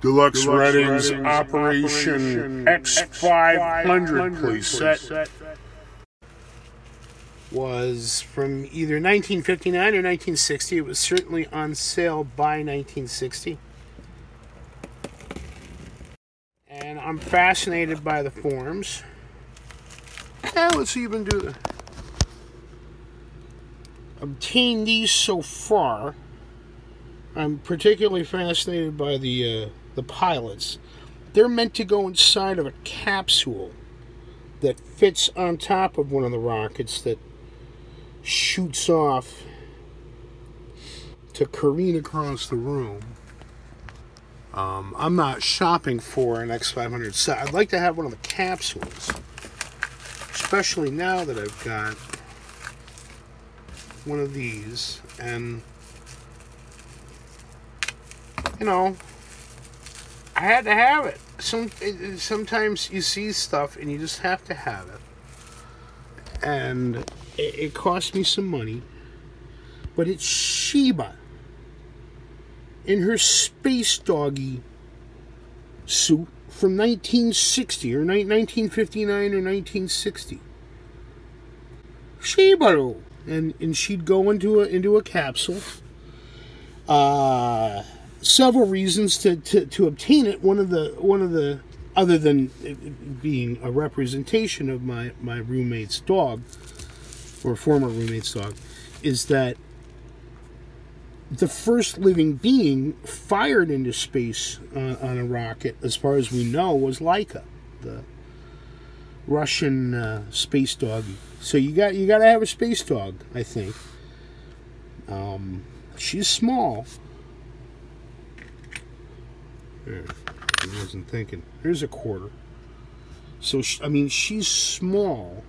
Deluxe Redding's Operation X-500 playset was from either 1959 or 1960. It was certainly on sale by 1960. And I'm fascinated by the forms. Let's even do the obtain these so far. I'm particularly fascinated by the pilots. They're meant to go inside of a capsule that fits on top of one of the rockets that shoots off to careen across the room. I'm not shopping for an X-500 set. I'd like to have one of the capsules, especially now that I've got one of these, and you know, I had to have it. Sometimes you see stuff and you just have to have it. And it cost me some money. But it's Sheba in her space doggy suit from 1960 or 1959 or 1960. Sheba, and she'd go into a capsule. Several reasons to obtain it. One of the other than it being a representation of my roommate's dog, or former roommate's dog, is that the first living being fired into space on a rocket, as far as we know, was Laika, the Russian space doggy. So you got to have a space dog, I think. She's small. There, I wasn't thinking. Here's a quarter. So, I mean, she's small.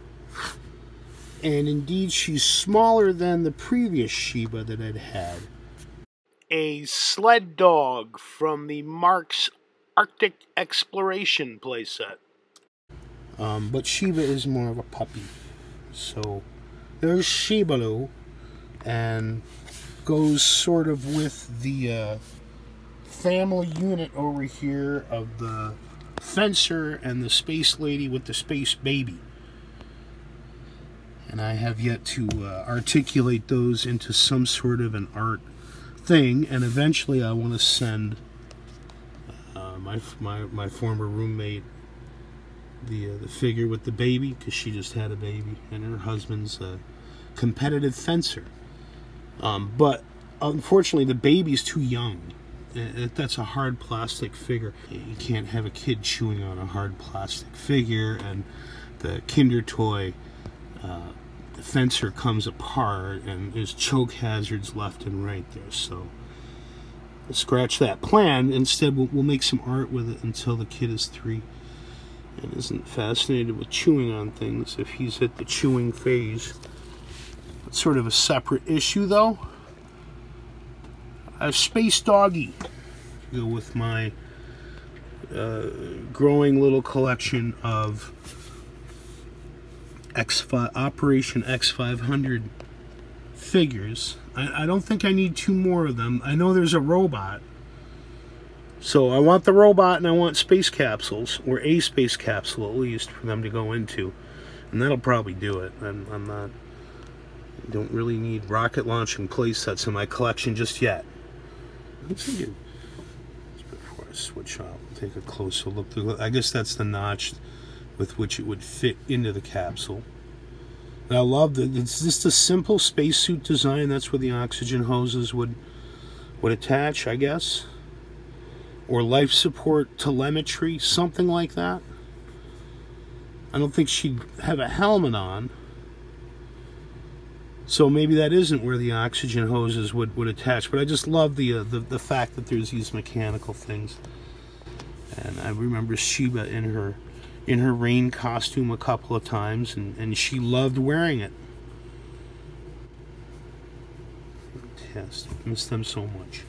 And indeed, she's smaller than the previous Sheba that I'd had. A sled dog from the Mark's Arctic Exploration playset. But Sheba is more of a puppy. So, there's Sheba, and goes sort of with the family unit over here of the fencer and the space lady with the space baby. And I have yet to articulate those into some sort of an art thing, and eventually I want to send my former roommate the figure with the baby, because she just had a baby, and her husband's a competitive fencer. But unfortunately the baby's too young. That's a hard plastic figure. You can't have a kid chewing on a hard plastic figure, and the Kinder toy the fencer comes apart, and there's choke hazards left and right there. So we'll scratch that plan. Instead, we'll make some art with it until the kid is 3 and isn't fascinated with chewing on things if he's at the chewing phase. It's sort of a separate issue, though. A space doggy to go with my growing little collection of Operation X-500 figures. I don't think I need 2 more of them. I know there's a robot. So I want the robot, and I want space capsules, or a space capsule at least, for them to go into. And that'll probably do it. I don't really need rocket launching play sets in my collection just yet. Let's see. Before I switch off, take a closer look. I guess that's the notch with which it would fit into the capsule. And I love that it's just a simple spacesuit design. That's where the oxygen hoses would attach, I guess, or life support telemetry, something like that. I don't think she'd have a helmet on. So maybe that isn't where the oxygen hoses would attach. But I just love the fact that there's these mechanical things. And I remember Sheba in her rain costume a couple of times, and she loved wearing it. Fantastic. Miss them so much.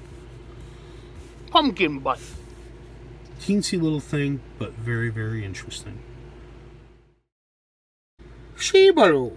Pumpkin butt. Teensy little thing, but very, very interesting. Sheba.